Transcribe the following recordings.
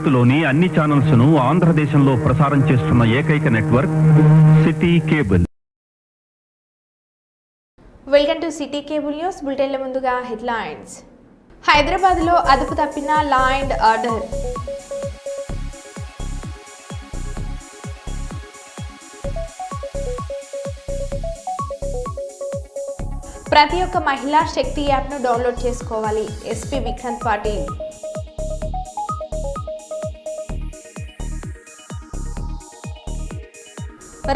భారతదేశంలోని అన్ని ఛానల్స్ ను ఆంధ్రదేశంలో ప్రసారం చేస్తున్న ఏకైక network city cable. Welcome to city cable news. బులెటిన్ల ముందుగా హెడ్లైన్స్. హైదరాబాద్లో అదుపు తప్పిన లా అండ్ ఆర్డర్. ప్రతి ఒక్క మహిళా శక్తి యాప్ను డౌన్లోడ్ చేసుకోవాలి. ఎస్పీ విక్రాంత్ పాటిల్.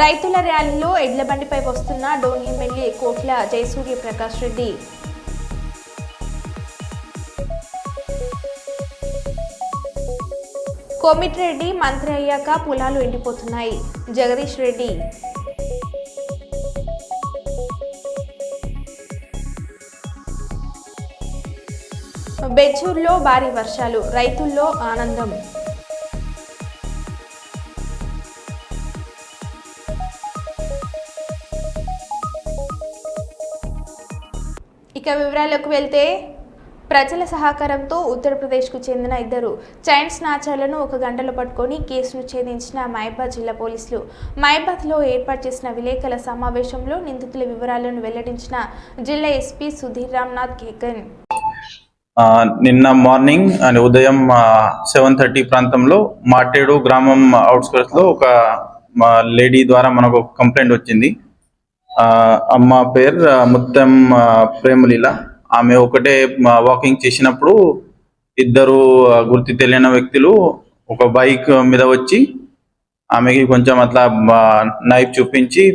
రైతుల ర్యాలీలో ఎడ్ల బండిపై వస్తున్న డోన్ ఎమ్మెల్యే కోట్ల జయసూర్య ప్రకాష్ రెడ్డి. కోమిటిరెడ్డి మంత్రి అయ్యాక పొలాలు ఎండిపోతున్నాయి. జగదీష్ రెడ్డి. బెజ్జూర్లో భారీ వర్షాలు, రైతుల్లో ఆనందం. ఇక వివరాలకు వెళ్తే, ప్రజల సహకారంతో ఉత్తరప్రదేశ్కు చెందిన ఇద్దరు చైన్ స్నాచర్లను 1 గంటలో పట్టుకొని కేసును ఛేదించిన మహబాద్ జిల్లా పోలీసులు. మహబాద్లో ఏర్పాటు చేసిన విలేకరుల సమావేశంలో నిందితుల వివరాలను వెల్లడించిన జిల్లా ఎస్పీ సుధీర్ రామ్నాథ్ కేకన్. నిన్న మార్నింగ్ ఉదయం 7:30 ప్రాంతంలో మాటేడు గ్రామం అవుట్స్కర్ట్స్ లో ఒక లేడీ ద్వారా మనకు కంప్లైంట్ వచ్చింది. అమ్మ పేరు ముత్తం ప్రేమలీల. ఆమె ఒకటే వాకింగ్ చేసినప్పుడు ఇద్దరు గుర్తు తెలియని వ్యక్తులు ఒక బైక్ మీద వచ్చి ఆమెకి కొంచెం అట్లా నైఫ్ చూపించి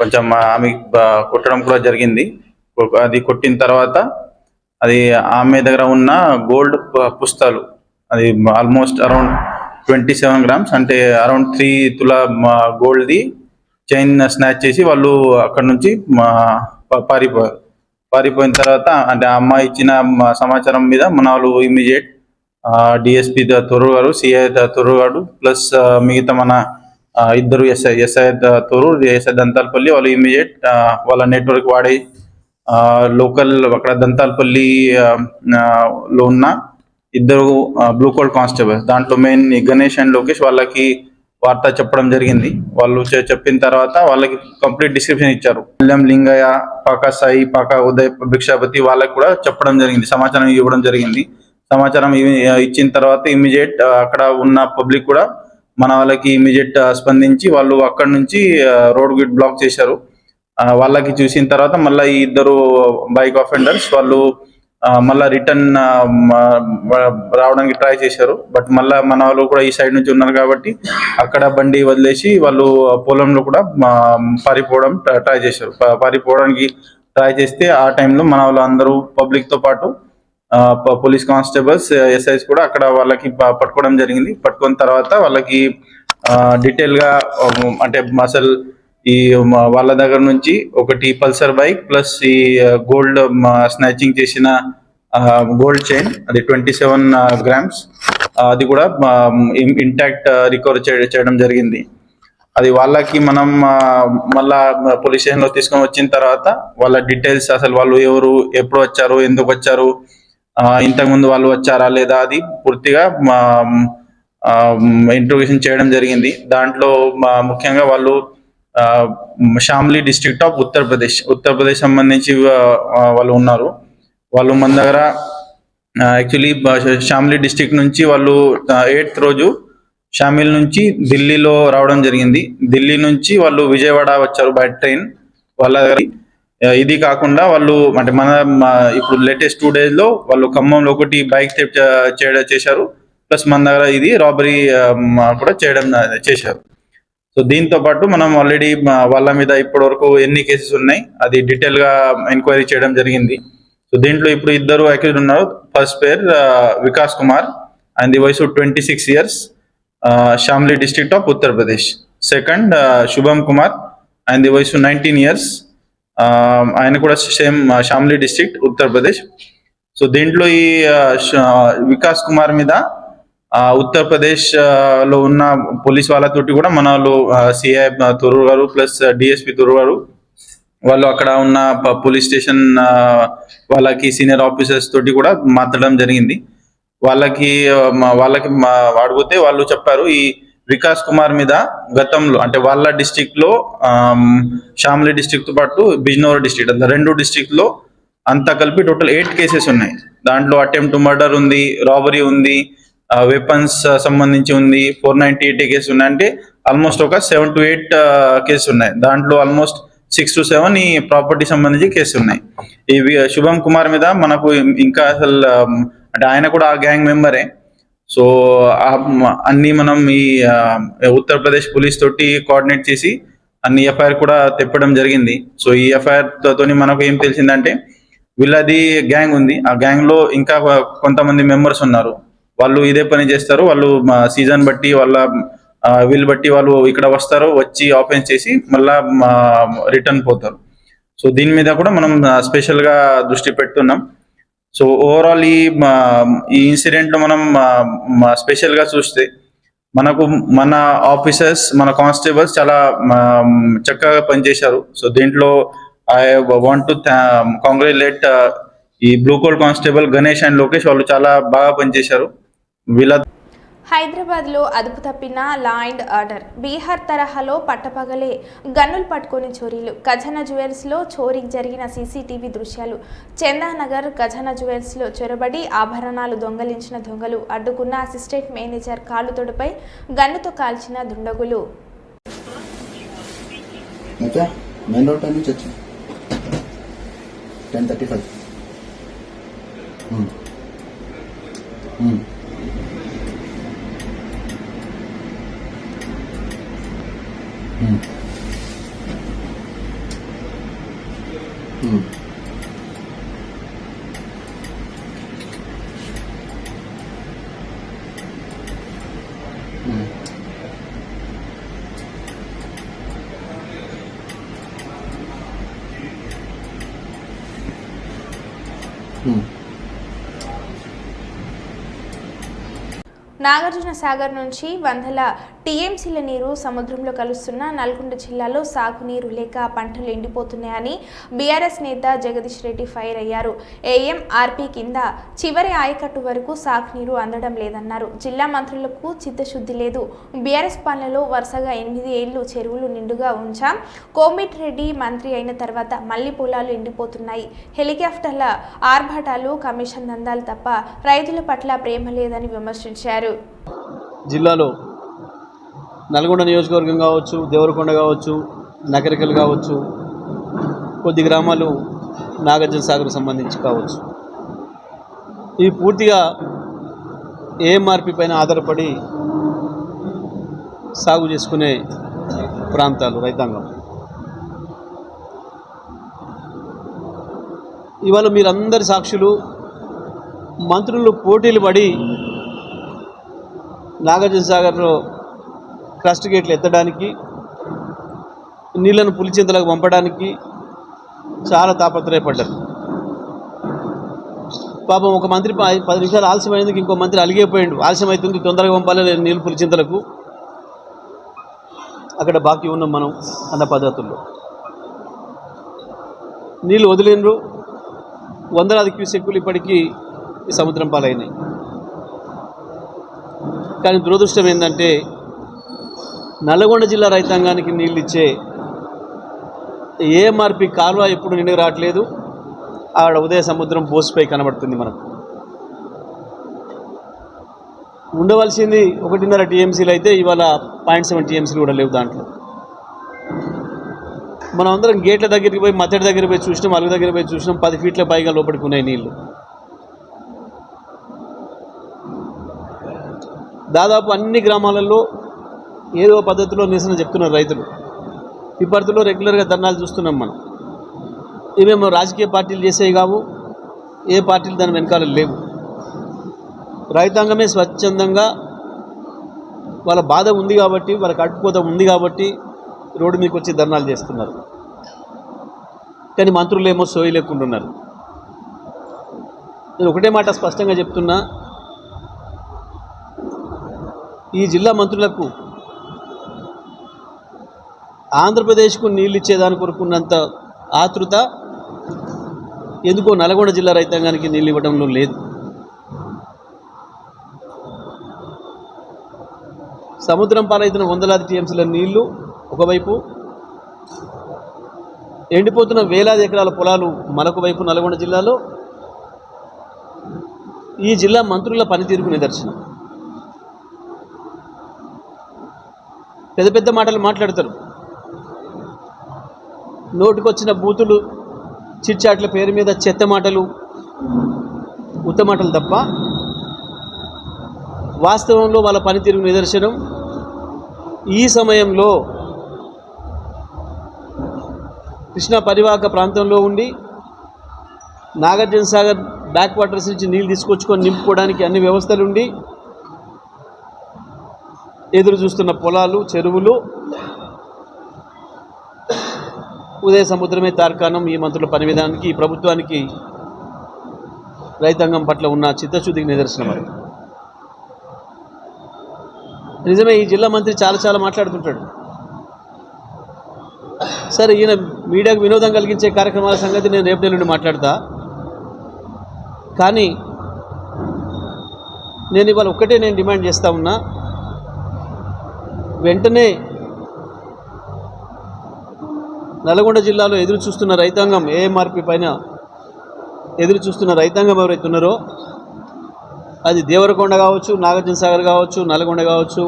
కొంచెం ఆమె కొట్టడం కూడా జరిగింది. అది కొట్టిన తర్వాత అది ఆమె దగ్గర ఉన్న గోల్డ్ పుస్తకాలు, అది ఆల్మోస్ట్ అరౌండ్ 27 గ్రామ్స్, అంటే అరౌండ్ 3 తులా గోల్డ్ది చైన్ స్నాచ్ చేసి వాళ్ళు అక్కడ నుంచి పారిపోయిన తర్వాత, అంటే ఆ అమ్మాయి ఇచ్చిన సమాచారం మీద మన వాళ్ళు ఇమీడియట్ డిఎస్పీ తొర్రూరు గారు, సిఐ తొర్రూరు గారు ప్లస్ మిగతా మన ఇద్దరు ఎస్ఐ తొర్రూరు, ఎస్ఐ దంతాలపల్లి, వాళ్ళు ఇమీడియట్ వాళ్ళ నెట్వర్క్ వాడి లోకల్ అక్కడ దంతాలపల్లి లో ఉన్న ఇద్దరు బ్లూ కోల్డ్ కానిస్టేబుల్, దాంట్లో మెయిన్ గణేష్ అండ్ లోకేష్, వాళ్ళకి వార్త చెప్పడం జరిగింది. వాళ్ళు చెప్పిన తర్వాత వాళ్ళకి కంప్లీట్ డిస్క్రిప్షన్ ఇచ్చారు. ఎల్ఎం లింగయ్య, పాకా సాయి, పాకా ఉదయ్, భిక్షాపతి, వాళ్ళకి కూడా చెప్పడం జరిగింది, సమాచారం ఇవ్వడం జరిగింది. సమాచారం ఇచ్చిన తర్వాత ఇమీడియట్ అక్కడ ఉన్న పబ్లిక్ కూడా మన వాళ్ళకి ఇమీడియట్ స్పందించి వాళ్ళు అక్కడ నుంచి రోడ్ గిట్ బ్లాక్ చేశారు. వాళ్ళకి చూసిన తర్వాత మళ్ళీ ఈ ఇద్దరు బైక్ అఫెండర్స్ వాళ్ళు మళ్ళా రిటర్న్ రావడానికి ట్రై చేశారు. బట్ మళ్ళీ మన వాళ్ళు కూడా ఈ సైడ్ నుంచి ఉన్నారు కాబట్టి అక్కడ బండి వదిలేసి వాళ్ళు పొలంలో కూడా పారిపోవడానికి ట్రై చేస్తే ఆ టైంలో మన వాళ్ళు అందరూ పబ్లిక్ తో పాటు పోలీస్ కానిస్టేబుల్స్, ఎస్ఐస్ కూడా అక్కడ వాళ్ళకి పట్టుకోవడం జరిగింది. పట్టుకున్న తర్వాత వాళ్ళకి డీటెయిల్ గా, అంటే అసలు ఈ వాళ్ళ దగ్గర నుంచి ఒకటి పల్సర్ బైక్ ప్లస్ ఈ గోల్డ్ స్నాచింగ్ చేసిన గోల్డ్ చైన్, అది 27 గ్రామ్స్, అది కూడా ఇంటాక్ట్ రికవర్ చేయడం జరిగింది. అది వాళ్ళకి మనం మళ్ళా పోలీస్ స్టేషన్ లో తీసుకొని వచ్చిన తర్వాత వాళ్ళ డీటెయిల్స్, అసలు వాళ్ళు ఎవరు, ఎప్పుడు వచ్చారు, ఎందుకు వచ్చారు, ఇంతకుముందు వాళ్ళు వచ్చారా లేదా, అది పూర్తిగా ఇంట్రోగేషన్ చేయడం జరిగింది. దాంట్లో ముఖ్యంగా వాళ్ళు షామ్లీ డిస్ట్రిక్ట్ ఆఫ్ ఉత్తరప్రదేశ్ సంబంధించి వాళ్ళు ఉన్నారు. వాళ్ళు మన దగ్గర యాక్చువల్లీ షామ్లీ డిస్ట్రిక్ట్ నుంచి వాళ్ళు 8th రోజు షామిల్ నుంచి ఢిల్లీలో రావడం జరిగింది. ఢిల్లీ నుంచి వాళ్ళు విజయవాడ వచ్చారు బై ట్రైన్. వాళ్ళ దగ్గర ఇది కాకుండా వాళ్ళు, అంటే మన ఇప్పుడు లేటెస్ట్ 2 days లో వాళ్ళు ఖమ్మంలో ఒకటి బైక్ థెఫ్ట్ చేశారు, ప్లస్ మన దగ్గర ఇది రాబరీ కూడా చేశారు. సో దీంతో పాటు మనం ఆల్రెడీ వాళ్ళ మీద ఇప్పటి వరకు ఎన్ని కేసెస్ ఉన్నాయి అది డీటెయిల్ గా ఎంక్వైరీ చేయడం జరిగింది. సో దీంట్లో ఇప్పుడు ఇద్దరు అక్యూజ్డ్ ఉన్నారు. ఫస్ట్ పేరు వికాస్ కుమార్, ఆయన వయసు 26 years, Shamili district of Uttar Pradesh. Second శుభం కుమార్, ఆయన వయసు 19 years, ఆయన కూడా same Shamili district Uttar Pradesh. So దీంట్లో ఈ వికాస్ కుమార్ మీద ఉత్తరప్రదేశ్ లో ఉన్న పోలీస్ వాళ్ళతోటి కూడా మన వాళ్ళు సిఐ తొర్రూరు గారు ప్లస్ డిఎస్పీ తొర్రూరు గారు వాళ్ళు అక్కడ ఉన్న పోలీస్ స్టేషన్ వాళ్ళకి సీనియర్ ఆఫీసర్స్ తోటి కూడా మాట్లాడడం జరిగింది. వాళ్ళకి అడిగితే వాళ్ళు చెప్పారు ఈ వికాస్ కుమార్ మీద గతంలో అంటే వాళ్ళ డిస్టిక్ లో షామ్లీ డిస్టిక్ తో పాటు బిజ్నోర్ డిస్ట్రిక్ట్ అట్లా 2 డిస్ట్రిక్ట్ లో అంతా కలిపి టోటల్ 8 కేసెస్ ఉన్నాయి. దాంట్లో అటెంప్ట్ మర్డర్ ఉంది, రాబరీ ఉంది, వెపన్స్ సంబంధించి ఉంది, 498 కేసు ఉన్నాయి. అంటే ఆల్మోస్ట్ ఒక 7 to 8 కేసు ఉన్నాయి. దాంట్లో ఆల్మోస్ట్ 6 to 7 ఈ ప్రాపర్టీ సంబంధించి కేసు ఉన్నాయి. ఈ శుభం కుమార్ మీద మనకు ఇంకా అసలు అంటే ఆయన కూడా ఆ గ్యాంగ్ మెంబరే. సో అన్ని మనం ఈ ఉత్తరప్రదేశ్ పోలీస్ తోటి కోఆర్డినేట్ చేసి అన్ని ఎఫ్ఐఆర్ కూడా తెప్పడం జరిగింది. సో ఈ ఎఫ్ఐఆర్ తోని మనకు ఏం తెలిసిందంటే వీళ్ళది గ్యాంగ్ ఉంది, ఆ గ్యాంగ్ లో ఇంకా కొంతమంది మెంబర్స్ ఉన్నారు. వాళ్ళు ఇదే పని చేస్తారు. వాళ్ళు సీజన్ బట్టి వాళ్ళ వీళ్ళు బట్టి వాళ్ళు ఇక్కడ వస్తారు, వచ్చి ఆఫెన్స్ చేసి మళ్ళా రిటర్న్ పోతారు. సో దీని మీద కూడా మనం స్పెషల్ గా దృష్టి పెడుతున్నాం. సో ఓవరాల్ ఈ ఇన్సిడెంట్ లో మనం స్పెషల్ గా చూస్తే మనకు మన ఆఫీసర్స్, మన కానిస్టేబుల్స్ చాలా చక్కగా పనిచేశారు. సో దీంట్లో ఐ వాంట్ టు కాంగ్రాచులేట్ ఈ blue coal constable Ganesh and Lokesh. వాళ్ళు చాలా బాగా పనిచేశారు. వీళ్ళ హైదరాబాద్లో అదుపు తప్పిన లా అండ్ ఆర్డర్. బీహార్ తరహాలో పట్టపగలే గన్నులు పట్టుకొని చోరీలు. ఖజానా జ్యువెల్స్లో చోరీకి జరిగిన సీసీటీవీ దృశ్యాలు. చందానగర్ ఖజానా జ్యువెల్స్లో చొరబడి ఆభరణాలు దొంగలించిన దొంగలు. అడ్డుకున్న అసిస్టెంట్ మేనేజర్ కాలు తొడపై గన్నుతో కాల్చిన దుండగులు. మెయిన్ రోడ్ పై నుంచి వచ్చింది 10:35. నాగార్జున సాగర్ నుంచి వందల టీఎంసీల నీరు సముద్రంలో కలుస్తున్న నల్గొండ జిల్లాలో సాగునీరు లేక పంటలు ఎండిపోతున్నాయని బీఆర్ఎస్ నేత జగదీష్ రెడ్డి ఫైర్ అయ్యారు. ఏఎంఆర్పీ కింద చివరి ఆయకట్టు వరకు సాగునీరు అందడం లేదన్నారు. జిల్లా మంత్రులకు చిత్తశుద్ధి లేదు. బీఆర్ఎస్ పాలనలో వరుసగా 8 ఏళ్లు చెరువులు నిండుగా ఉంచాం. కోమిటిరెడ్డి మంత్రి అయిన తర్వాత మళ్లీ పొలాలు ఎండిపోతున్నాయి. హెలికాప్టర్ల ఆర్భాటాలు, కమిషన్ దందాలు తప్ప రైతుల పట్ల ప్రేమ లేదని విమర్శించారు. జిల్లాలో నల్గొండ నియోజకవర్గం కావచ్చు, దేవరకొండ కావచ్చు, నకరికల్ కావచ్చు, కొద్ది గ్రామాలు నాగార్జున సాగర్ సంబంధించి కావచ్చు, ఇవి పూర్తిగా ఏఎంఆర్పి పైన ఆధారపడి సాగు చేసుకునే ప్రాంతాలు రైతాంగం. ఇవాళ మీరందరి సాక్షులు. మంత్రులు పోటీలు పడి నాగార్జున సాగర్లో క్రస్ట్ గేట్లు ఎత్తడానికి, నీళ్లను పులిచింతలకు పంపడానికి చాలా తాపత్రయపడ్డారు. పాపం ఒక మంత్రి 10 నిమిషాలు ఆలస్యమైనందుకు ఇంకో మంత్రి అలిగైపోయిండు. ఆలస్యం అవుతుంది, తొందరగా పంపాలి నీళ్ళు పులిచింతలకు, అక్కడ బాకీ ఉన్నాం మనం అన్న పద్ధతుల్లో నీళ్ళు వదిలినరు. వందలాది క్యూసెక్కులు ఇప్పటికీ ఈ సముద్రం పాలైనాయి. కానీ దురదృష్టం ఏంటంటే నల్గొండ జిల్లా రైతాంగానికి నీళ్ళు ఇచ్చే ఏఎంఆర్పి కాలువ ఎప్పుడు నిండుగా రావట్లేదు. ఆడ ఉదయ సముద్రం బోసిపై కనబడుతుంది. మనకు ఉండవలసింది 1.5 టీఎంసీలు అయితే ఇవాళ 0.7 టీఎంసీలు కూడా లేవు. దాంట్లో మనం అందరం గేట్ల దగ్గరికి పోయి, మత్తడి దగ్గర పోయి చూసినాం, అలుగు దగ్గర పోయి చూసినాం, 10 ఫీట్ల పైగా లోపలికి ఉన్నాయి నీళ్లు. దాదాపు అన్ని గ్రామాలలో ఏదో పద్ధతిలో నిరసన చెప్తున్నారు రైతులు. ఈ పరిధిలో రెగ్యులర్గా ధర్నాలు చూస్తున్నాం మనం. ఇవేమో రాజకీయ పార్టీలు చేసేవి కావు, ఏ పార్టీలు దాని వెనకాల లేవు. రైతాంగమే స్వచ్ఛందంగా వాళ్ళ బాధ ఉంది కాబట్టి, వాళ్ళ కట్టుకోత ఉంది కాబట్టి రోడ్డు మీకు వచ్చి ధర్నాలు చేస్తున్నారు. కానీ మంత్రులేమో సోయి లేకుంటున్నారు. నేను ఒకటే మాట స్పష్టంగా చెప్తున్నా, ఈ జిల్లా మంత్రులకు ఆంధ్రప్రదేశ్కు నీళ్ళు ఇచ్చేదాని కొరకున్నంత ఆతృత ఎందుకో నల్గొండ జిల్లా రైతాంగానికి నీళ్ళు ఇవ్వడంలో లేదు. సముద్రం పాలవుతున్న వందలాది టీఎంసీల నీళ్లు ఒకవైపు, ఎండిపోతున్న వేలాది ఎకరాల పొలాలు మరొక వైపు నల్గొండ జిల్లాలో ఈ జిల్లా మంత్రుల పనితీరుకు నిదర్శనం. పెద్ద పెద్ద మాటలు మాట్లాడతారు, నోటికొచ్చిన బూతులు, చిట్చాట్ల పేరు మీద చెత్త మాటలు, ఉత్తమాటలు తప్ప వాస్తవంలో వాళ్ళ పనితీరుకు నిదర్శనం. ఈ సమయంలో కృష్ణా పరివాహక ప్రాంతంలో ఉండి నాగార్జున సాగర్ బ్యాక్ వాటర్స్ నుంచి నీళ్ళు తీసుకొచ్చుకొని నింపుకోవడానికి అన్ని వ్యవస్థలు ఉండి ఎదురు చూస్తున్న పొలాలు, చెరువులు, ఉదయ సముద్రమే తార్కాణం ఈ మంత్రుల పని విధానానికి, ఈ ప్రభుత్వానికి, రైతాంగం పట్ల ఉన్న చిత్తశుద్ధికి నిదర్శనం. అది నిజమే. ఈ జిల్లా మంత్రి చాలా మాట్లాడుతుంటాడు. సరే, ఈయన మీడియాకు వినోదం కలిగించే కార్యక్రమాల సంగతి నేను రేపటి నుండి మాట్లాడతా. కానీ నేను ఇవాళ ఒక్కటే డిమాండ్ చేస్తూ ఉన్నా, వెంటనే నల్గొండ జిల్లాలో ఎదురు చూస్తున్న రైతాంగం, ఏఎంఆర్పి పైన ఎదురు చూస్తున్న రైతాంగం ఎవరైతే ఉన్నారో, అది దేవరకొండ కావచ్చు, నాగార్జున సాగర్ కావచ్చు, నల్గొండ కావచ్చు,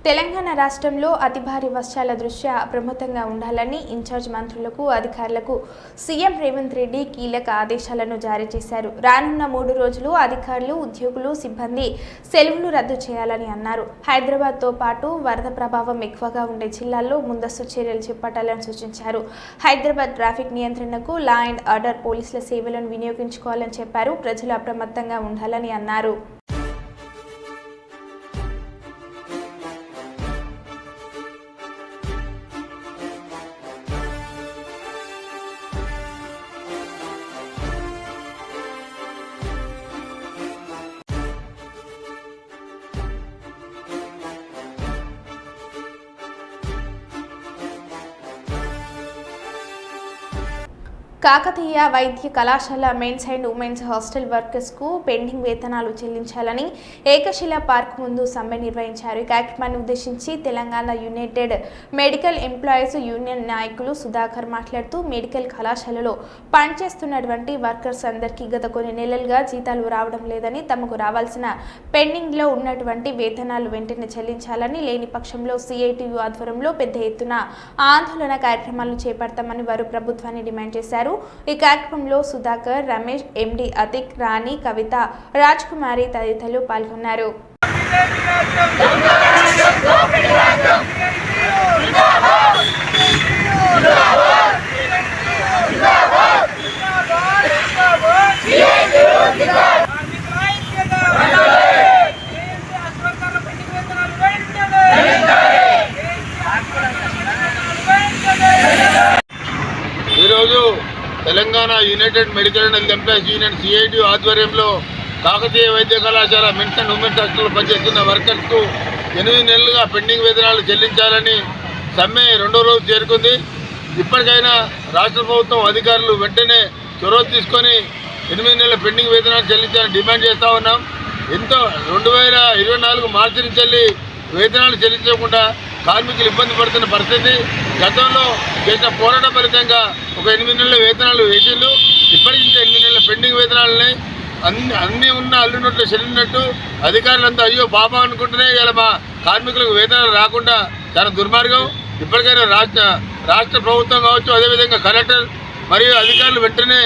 తెలంగాణ రాష్ట్రంలో అతి భారీ వర్షాల దృష్ట్యా అప్రమత్తంగా ఉండాలని ఇన్ఛార్జ్ మంత్రులకు, అధికారులకు సీఎం రేవంత్ రెడ్డి కీలక ఆదేశాలను జారీ చేశారు. రానున్న 3 రోజులు అధికారులు, ఉద్యోగులు, సిబ్బంది సెలవులు రద్దు చేయాలని అన్నారు. హైదరాబాద్తో పాటు వరద ప్రభావం ఎక్కువగా ఉండే జిల్లాల్లో ముందస్తు చర్యలు చేపట్టాలని సూచించారు. హైదరాబాద్ ట్రాఫిక్ నియంత్రణకు లా అండ్ ఆర్డర్ పోలీసుల సేవలను వినియోగించుకోవాలని చెప్పారు. ప్రజలు అప్రమత్తంగా ఉండాలని అన్నారు. కాకతీయ వైద్య కళాశాల మెన్స్ అండ్ ఉమెన్స్ హాస్టల్ వర్కర్స్కు పెండింగ్ వేతనాలు చెల్లించాలని ఏకశిలా పార్క్ ముందు సమ్మె నిర్వహించారు. ఈ కార్యక్రమాన్ని ఉద్దేశించి Telangana United medical employees union నాయకులు సుధాకర్ మాట్లాడుతూ, మెడికల్ కళాశాలలో పనిచేస్తున్నటువంటి వర్కర్స్ అందరికీ గత కొన్ని నెలలుగా జీతాలు రావడం లేదని, తమకు రావాల్సిన పెండింగ్లో ఉన్నటువంటి వేతనాలు వెంటనే చెల్లించాలని, లేని పక్షంలో సిఐటియు ఆధ్వర్యంలో పెద్ద ఎత్తున ఆందోళన కార్యక్రమాలను చేపడతామని వారు ప్రభుత్వాన్ని డిమాండ్ చేశారు. ఈ కార్యక్రమంలో సుధాకర్, రమేష్, ఎండి అతిక్, రాణి, కవిత, రాజ్ కుమారి తదితరులు పాల్గొన్నారు. ఈరోజు Telangana United medical and health employees union CITU ఆధ్వర్యంలో కాకతీయ వైద్య కళాశాల మెన్స్ అండ్ ఉమెన్స్ హాస్టల్లో పనిచేస్తున్న వర్కర్స్కు 8 నెలలుగా పెండింగ్ వేతనాలు చెల్లించాలని సమ్మె 2వ రోజు చేరుకుంది. ఇప్పటికైనా రాష్ట్ర ప్రభుత్వం అధికారులు వెంటనే చొరవ తీసుకొని 8 నెలల పెండింగ్ వేతనాలు చెల్లించాలని డిమాండ్ చేస్తూ ఉన్నాం. ఎంతో 2024 మార్చి నుంచి వేతనాలు చెల్లించకుండా కార్మికులు ఇబ్బంది పడుతున్న పరిస్థితి. గతంలో చేసిన పోరాట ఫలితంగా ఒక 8 నెలల వేతనాలు వేసిండు. ఇప్పటికి ఇంకా 8 నెలల పెండింగ్ వేతనాలని అన్నీ ఉన్న అల్లునట్లు చెల్లినట్టు అధికారులంతా అయ్యో బాబా అనుకుంటూనే ఇలా మా కార్మికులకు వేతనాలు రాకుండా చాలా దుర్మార్గం. ఇప్పటికైనా రాష్ట్ర ప్రభుత్వం కావచ్చు, అదేవిధంగా కలెక్టర్ మరియు అధికారులు వెంటనే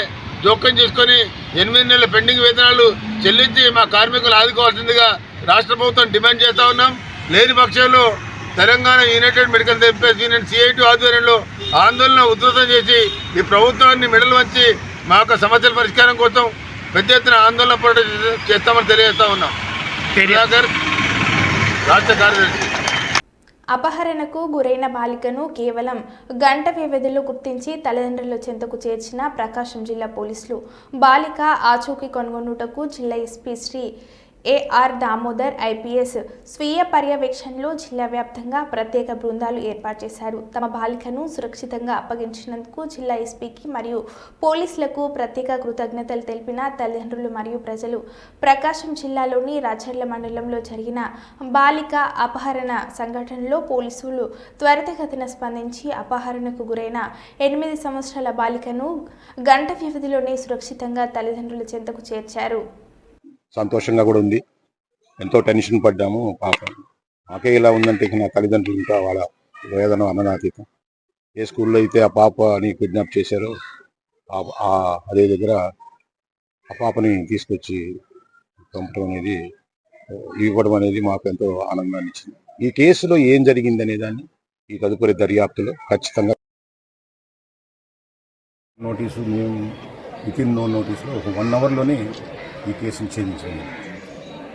జోక్యం చేసుకొని 8 నెలల పెండింగ్ వేతనాలు చెల్లించి మా కార్మికులు ఆదుకోవాల్సిందిగా రాష్ట్ర ప్రభుత్వం డిమాండ్ చేస్తూ ఉన్నాం. లేని పక్షంలో Telangana United medical employees union CITU ఆధ్వర్యంలో ఆందోళన ఉధృతం చేసి ఈ ప్రభుత్వాన్ని మెడలు వంచి మా యొక్క సమస్యల పరిష్కారం కోసం పెద్ద ఎత్తున ఆందోళన పోరాటం చేస్తామని తెలియజేస్తా ఉన్నాం. రాష్ట్ర కార్యదర్శి. అపహరణకు గురైన బాలికను కేవలం గంట వ్యవధిలో గుర్తించి తల్లిదండ్రుల చెంతకు చేర్చిన ప్రకాశం జిల్లా పోలీసులు. బాలిక ఆచూకీ కనుగొనుటకు జిల్లా SP Shri AR Damodar IPS స్వీయ పర్యవేక్షణలో జిల్లా వ్యాప్తంగా ప్రత్యేక బృందాలు ఏర్పాటు చేశారు. తమ బాలికను సురక్షితంగా అప్పగించినందుకు జిల్లా ఎస్పీకి మరియు పోలీసులకు ప్రత్యేక కృతజ్ఞతలు తెలిపిన తల్లిదండ్రులు మరియు ప్రజలు. ప్రకాశం జిల్లాలోని రాచర్ల మండలంలో జరిగిన బాలిక అపహరణ సంఘటనలో పోలీసులు త్వరితగతిన స్పందించి అపహరణకు గురైన 8 సంవత్సరాల బాలికను గంట వ్యవధిలోనే సురక్షితంగా తల్లిదండ్రుల చెంతకు చేర్చారు. సంతోషంగా కూడా ఉంది. ఎంతో టెన్షన్ పడ్డాము. పాప మాకే ఇలా ఉందంటే నా తల్లిదండ్రులు ఇంకా వాళ్ళ వేదన అన్ననాతీతం. ఏ స్కూల్లో అయితే ఆ పాపని కిడ్నాప్ చేశారో అదే దగ్గర ఆ పాపని తీసుకొచ్చి పంపడం అనేది ఇవ్వడం అనేది మాకు ఎంతో ఆనందాన్ని ఇచ్చింది. ఈ కేసులో ఏం జరిగిందనే దాన్ని ఈ తదుపరి దర్యాప్తులో ఖచ్చితంగా నోటీసు మేము వితిన్ నో నోటీస్లో ఒక 1 అవర్లోనే ఈ కేసును ఛేదించాము.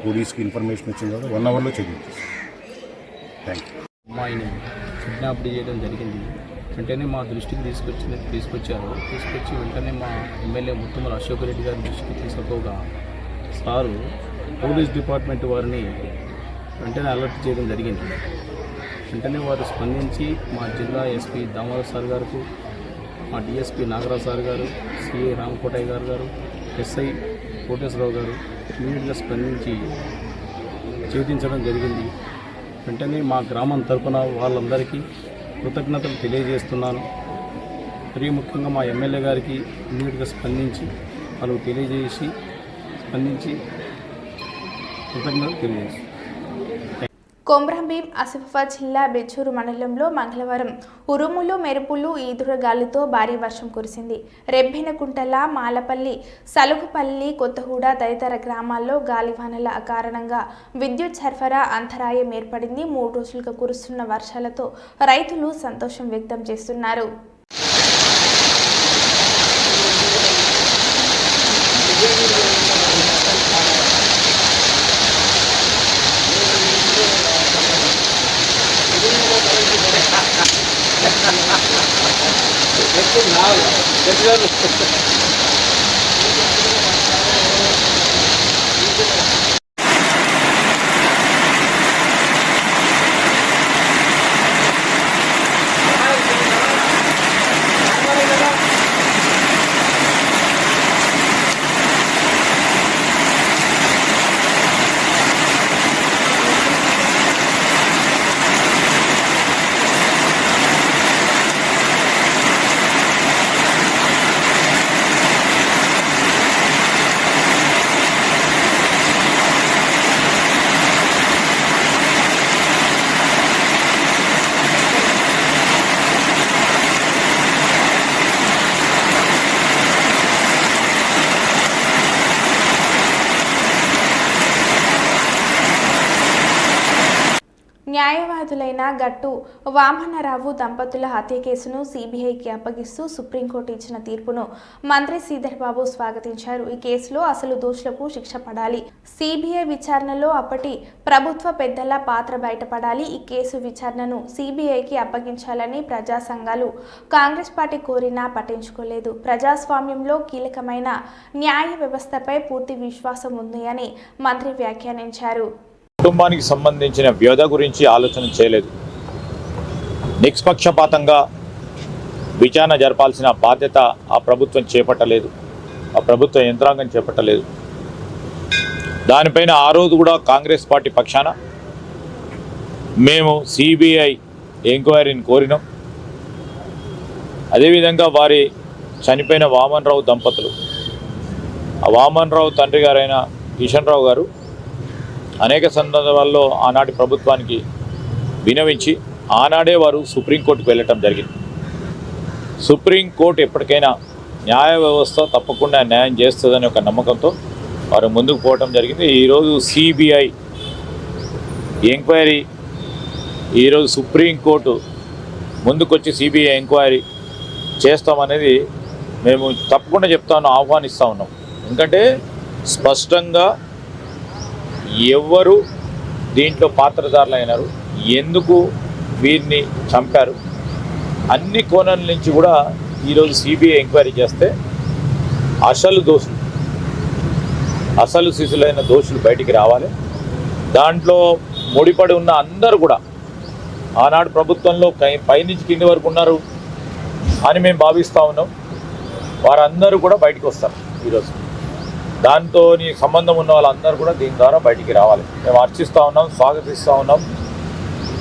పోలీస్కి ఇన్ఫర్మేషన్ వచ్చింది కదా 1 అవర్లో ఛేదించేసాం. Thank you. అమ్మాయిని కిడ్నాప్ చేయడం జరిగింది. వెంటనే మా దృష్టికి తీసుకొచ్చి వెంటనే మా ఎమ్మెల్యే ముత్తుమల అశోక్ రెడ్డి గారి దృష్టికి తీసుకోగా సారు పోలీస్ డిపార్ట్మెంట్ వారిని వెంటనే అలర్ట్ చేయడం జరిగింది. వెంటనే వారు స్పందించి మా జిల్లా ఎస్పీ దామోదర్ సార్ గారు, మా డిఎస్పీ నాగరాజ్ సార్ గారు, సిఐ రామకోటయ్య గారు, ఎస్ఐ కోటేశ్వరరావు గారు ఇమీడియట్గా స్పందించి ఛేదించడం జరిగింది. వెంటనే మా గ్రామం తరఫున వాళ్ళందరికీ కృతజ్ఞతలు తెలియజేస్తున్నాను. మరీ ముఖ్యంగా మా ఎమ్మెల్యే గారికి ఇమీడియట్గా స్పందించి వాళ్ళకు స్పందించి కృతజ్ఞతలు తెలియజేస్తున్నాను. కొమ్రంభీం ఆసిఫాబాద్ జిల్లా బెచ్చూరు మండలంలో మంగళవారం ఉరుములు మెరుపులు ఈదురుగాలులతో భారీ వర్షం కురిసింది. రెబ్బెనకుంటల, మాలపల్లి, సలుగుపల్లి, కొత్తగూడ తదితర గ్రామాల్లో గాలివానల కారణంగా విద్యుత్ సరఫరా అంతరాయం ఏర్పడింది. 3 రోజులుగా కురుస్తున్న వర్షాలతో రైతులు సంతోషం వ్యక్తం చేస్తున్నారు. న్యాయవాదులైన గట్టు వామనరావు దంపతుల హత్య కేసును సిబిఐకి అప్పగిస్తూ సుప్రీంకోర్టు ఇచ్చిన తీర్పును మంత్రి శ్రీధర్ బాబు స్వాగతించారు. ఈ కేసులో అసలు దోషులకు శిక్ష పడాలి. సిబిఐ విచారణలో అప్పటి ప్రభుత్వ పెద్దల పాత్ర బయటపడాలి. ఈ కేసు విచారణను సిబిఐకి అప్పగించాలని ప్రజా సంఘాలు కాంగ్రెస్ పార్టీ కోరినా పట్టించుకోలేదు. ప్రజాస్వామ్యంలో కీలకమైన న్యాయ వ్యవస్థపై పూర్తి విశ్వాసం ఉంది అని మంత్రి వ్యాఖ్యానించారు. కుటుంబానికి సంబంధించిన వ్యధ గురించి ఆలోచన చేయలేదు. నిష్పక్షపాతంగా విచారణ జరపాల్సిన బాధ్యత ఆ ప్రభుత్వం చేపట్టలేదు, ఆ ప్రభుత్వ యంత్రాంగం చేపట్టలేదు. దానిపైన ఆ రోజు కూడా కాంగ్రెస్ పార్టీ పక్షాన మేము సిబిఐ ఎంక్వైరీని కోరినాం. అదేవిధంగా వారి చనిపోయిన వామన్ రావు దంపతులు, ఆ వామన్ రావు తండ్రి గారైన కిషన్ రావు గారు అనేక సందర్భాల్లో ఆనాటి ప్రభుత్వానికి వినవించి ఆనాడే వారు సుప్రీంకోర్టుకు వెళ్ళటం జరిగింది. సుప్రీంకోర్టు ఎప్పటికైనా న్యాయ వ్యవస్థ తప్పకుండా న్యాయం చేస్తుందని ఒక నమ్మకంతో వారు ముందుకు పోవటం జరిగింది. ఈరోజు సిబిఐ ఎంక్వైరీ, ఈరోజు సుప్రీంకోర్టు ముందుకొచ్చి సిబిఐ ఎంక్వైరీ చేస్తామనేది మేము తప్పకుండా ఆహ్వానిస్తూ ఉన్నాం. ఎందుకంటే స్పష్టంగా ఎవరు దీంట్లో పాత్రధారులు అయినారు, ఎందుకు వీరిని చంపారు, అన్ని కోణాల నుంచి కూడా ఈరోజు సిబిఐ ఎంక్వైరీ చేస్తే అసలు దోషులు అసలు శిశులైన దోషులు బయటికి రావాలి. దాంట్లో ముడిపడి ఉన్న అందరూ కూడా ఆనాడు ప్రభుత్వంలో పైనుంచి కింది వరకు ఉన్నారు అని మేము భావిస్తూ ఉన్నాం. వారందరూ కూడా బయటికి వస్తారు ఈరోజు. దాంతో సంబంధం ఉన్న వాళ్ళందరూ కూడా దీని ద్వారా బయటికి రావాలి. మేము హర్షిస్తూ ఉన్నాం, స్వాగతిస్తూ ఉన్నాం.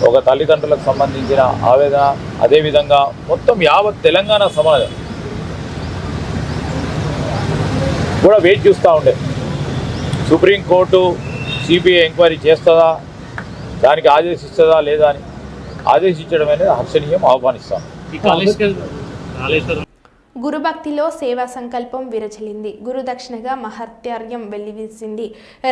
ఒక తల్లిదండ్రులకు సంబంధించిన ఆవేదన, అదేవిధంగా మొత్తం యావత్ తెలంగాణ సమాజం కూడా వెయిట్ చూస్తూ ఉండే సుప్రీంకోర్టు సిబిఐ ఎంక్వైరీ చేస్తుందా, దానికి ఆదేశిస్తుందా లేదా అని ఆదేశించడం అనేది హర్షణీయం, ఆహ్వానిస్తాం. గురుభక్తిలో సేవా సంకల్పం విరచలింది. గురుదక్షిణగా మహత్యార్యం వెల్లివిసింది.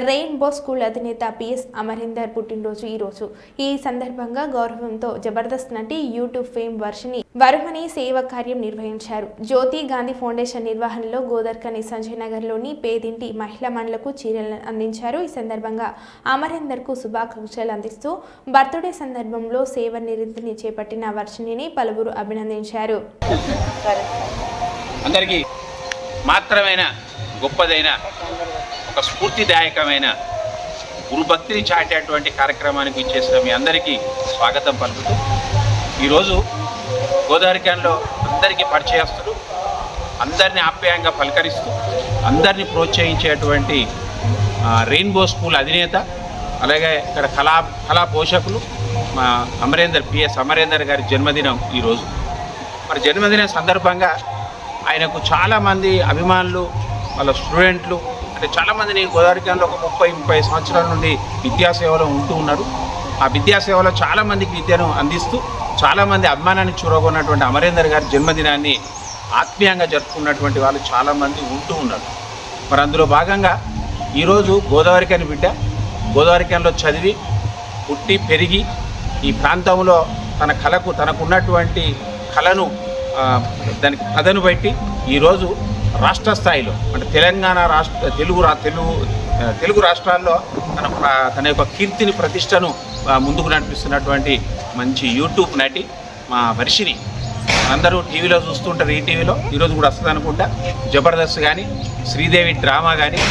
రెయిన్బో స్కూల్ అధినేత పిఎస్ అమరీందర్ పుట్టినరోజు ఈరోజు. ఈ సందర్భంగా గౌరవంతో జబర్దస్త్ నటి యూట్యూబ్ ఫేమ్ వర్షిని వరుమని సేవా కార్యం నిర్వహించారు. జ్యోతి గాంధీ ఫౌండేషన్ నిర్వహణలో గోదర్కని సంజయ్ నగర్లోని పేదింటి మహిళా మండలకు చీరలను అందించారు. ఈ సందర్భంగా అమరీందర్కు శుభాకాంక్షలు అందిస్తూ బర్త్డే సందర్భంలో సేవ నిరంతరం చేపట్టిన వర్షిణిని పలువురు అభినందించారు. అందరికీ మాత్రమైన గొప్పదైన ఒక స్ఫూర్తిదాయకమైన గురుభక్తిని చాటేటువంటి కార్యక్రమానికి ఇచ్చేసిన మీ అందరికీ స్వాగతం పలుకుతూ, ఈరోజు గోదావరికంలో అందరికీ పరిచయస్తులు, అందరినీ ఆప్యాయంగా పలకరిస్తూ అందరినీ ప్రోత్సహించేటువంటి రెయిన్బో స్కూల్ అధినేత, అలాగే ఇక్కడ కళా పోషకులు మా పిఎస్ అమరీందర్ గారి జన్మదినం ఈరోజు. మరి జన్మదినం సందర్భంగా ఆయనకు చాలామంది అభిమానులు, వాళ్ళ స్టూడెంట్లు, అంటే చాలామందిని గోదావరికంలో ఒక 30 సంవత్సరాల నుండి విద్యాసేవలో ఉంటూ ఉన్నారు. ఆ విద్యాసేవలో చాలామందికి విద్యను అందిస్తూ చాలామంది అభిమానాన్ని చూరగొన్నటువంటి అమరీందర్ గారి జన్మదినాన్ని ఆత్మీయంగా జరుపుకున్నటువంటి వాళ్ళు చాలామంది ఉంటూ ఉన్నారు. మరి అందులో భాగంగా ఈరోజు గోదావరికని బిడ్డ, గోదావరికంలో చదివి పుట్టి పెరిగి ఈ ప్రాంతంలో తనకున్నటువంటి కళను దానికి పదను బట్టి ఈరోజు రాష్ట్ర స్థాయిలో, అంటే తెలంగాణ రాష్ట్ర తెలుగు రాష్ట్రాల్లో తన యొక్క కీర్తిని ప్రతిష్టను ముందుకు నడిపిస్తున్నటువంటి మంచి యూట్యూబ్ నటి మా వర్షిని. అందరూ టీవీలో చూస్తుంటారు, ఈ టీవీలో ఈరోజు కూడా వస్తుంది అనుకుంటా. జబర్దస్త్ కానీ, శ్రీదేవి డ్రామా కానీ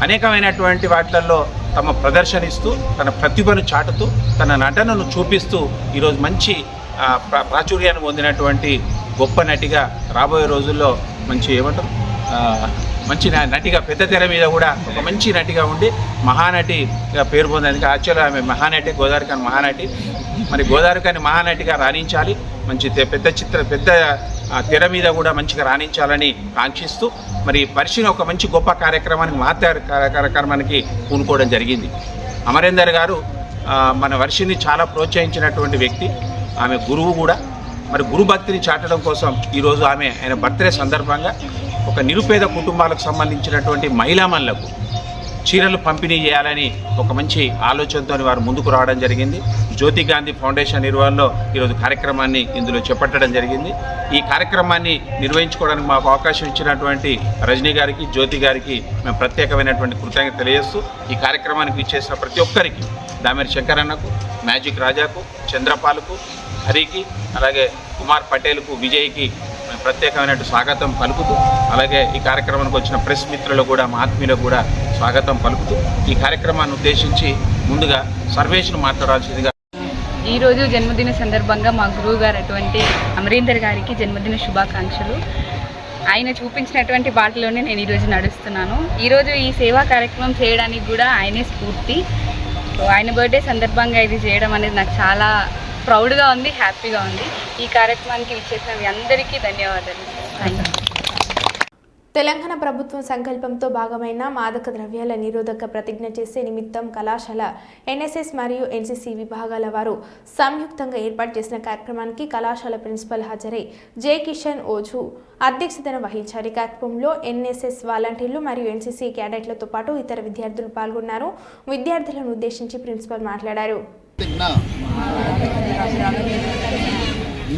అనేకమైనటువంటి వాటిల్లో తమ ప్రదర్శనిస్తూ తన ప్రతిభను చాటుతూ తన నటనను చూపిస్తూ ఈరోజు మంచి ప్రాచుర్యాన్ని పొందినటువంటి గొప్ప నటిగా రాబోయే రోజుల్లో మంచి నటిగా పెద్ద తెర మీద కూడా ఒక మంచి నటిగా ఉండి మహానటిగా పేరు పొందేందుకు యాక్చువల్గా ఆమె మహానటి, గోదావరికని మహానటి. మరి గోదావరికని మహానటిగా రాణించాలి, మంచి పెద్ద తెర మీద కూడా మంచిగా రాణించాలని కాంక్షిస్తూ మరి వర్షిని ఒక మంచి గొప్ప కార్యక్రమానికి పూనుకోవడం జరిగింది. అమరీందర్ గారు మన వర్షిని చాలా ప్రోత్సహించినటువంటి వ్యక్తి, ఆమె గురువు కూడా. మరి గురుభక్తిని చాటడం కోసం ఈరోజు ఆయన బర్త్డే సందర్భంగా ఒక నిరుపేద కుటుంబాలకు సంబంధించినటువంటి మహిళామణులకు చీరలు పంపిణీ చేయాలని ఒక మంచి ఆలోచనతో వారు ముందుకు రావడం జరిగింది. జ్యోతి గాంధీ ఫౌండేషన్ నిర్వహణలో ఈరోజు కార్యక్రమాన్ని ఇందులో చేపట్టడం జరిగింది. ఈ కార్యక్రమాన్ని నిర్వహించుకోవడానికి మాకు అవకాశం ఇచ్చినటువంటి రజనీ గారికి, జ్యోతి గారికి మేము ప్రత్యేకమైనటువంటి కృతజ్ఞత తెలియజేస్తూ ఈ కార్యక్రమానికి ఇచ్చేసిన ప్రతి ఒక్కరికి, దామెరి శంకరన్నకు, మ్యాజిక్ రాజాకు, చంద్రపాల్కు, హరికి, అలాగే కుమార్ పటేల్కు, విజయ్కి ప్రత్యేకమైన స్వాగతం పలుకుతూ, అలాగే ఈ కార్యక్రమానికి వచ్చిన ప్రెస్ మిత్రులు కూడా, మా ఆత్మీయులకు కూడా స్వాగతం పలుకుతూ ఈ కార్యక్రమాన్ని ఉద్దేశించి ముందుగా సర్వేష్ను మాట్లాడాల్సిందిగా. ఈరోజు జన్మదిన సందర్భంగా మా గురువు గారు అటువంటి అమరీందర్ గారికి జన్మదిన శుభాకాంక్షలు. ఆయన చూపించినటువంటి బాటలోనే నేను ఈరోజు నడుస్తున్నాను. ఈరోజు ఈ సేవా కార్యక్రమం చేయడానికి కూడా ఆయనే స్ఫూర్తి. ఆయన బర్త్డే సందర్భంగా ఇది చేయడం అనేది నాకు చాలా ప్రౌడ్గా ఉంది, హ్యాపీగా ఉంది. ఈ కార్యక్రమానికి ఇచ్చేసిన మీ అందరికీ ధన్యవాదాలు. Thank you. తెలంగాణ ప్రభుత్వం సంకల్పంతో భాగమైన మాదక ద్రవ్యాల నిరోధక ప్రతిజ్ఞ చేసే నిమిత్తం కళాశాల ఎన్ఎస్ఎస్ మరియు ఎన్సీసీ విభాగాల వారు సంయుక్తంగా ఏర్పాటు చేసిన కార్యక్రమానికి కళాశాల ప్రిన్సిపల్ హాజరై జే కిషన్ ఓజు అధ్యక్షతన వహించారు. ఈ కార్యక్రమంలో ఎన్ఎస్ఎస్ వాలంటీర్లు మరియు ఎన్సీసీ క్యాడెట్లతో పాటు ఇతర విద్యార్థులు పాల్గొన్నారు. విద్యార్థులను ఉద్దేశించి ప్రిన్సిపల్ మాట్లాడారు.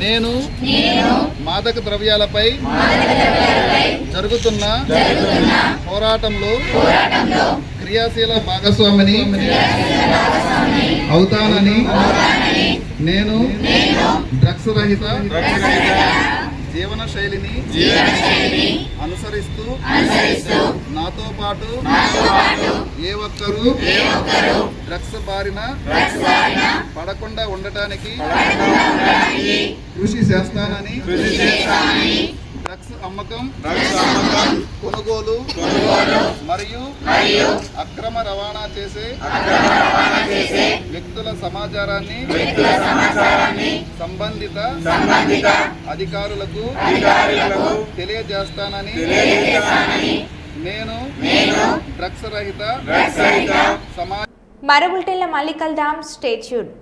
నేను మాదక ద్రవ్యాలపై జరుగుతున్న పోరాటంలో క్రియాశీల భాగస్వామిని అవుతానని నేను డ్రగ్స్ రహిత జీవన శైలిని అనుసరిస్తూ నాతో పాటు ఏ ఒక్కరూ డ్రగ్స్ బారిన పడకుండా ఉండటానికి కృషి చేస్తానని డ్రగ్స్ అమ్మకం కొనుగోలు మరియు అక్రమ రవాణా చేసే వ్యక్తుల సమాచారాన్ని సంబంధిత అధికారులకు తెలియజేస్తానని నేను డ్రగ్స్ రహిత సమాజ మరో బులెటిన్లో మళ్ళీ కలుద్దాం. Stay tuned.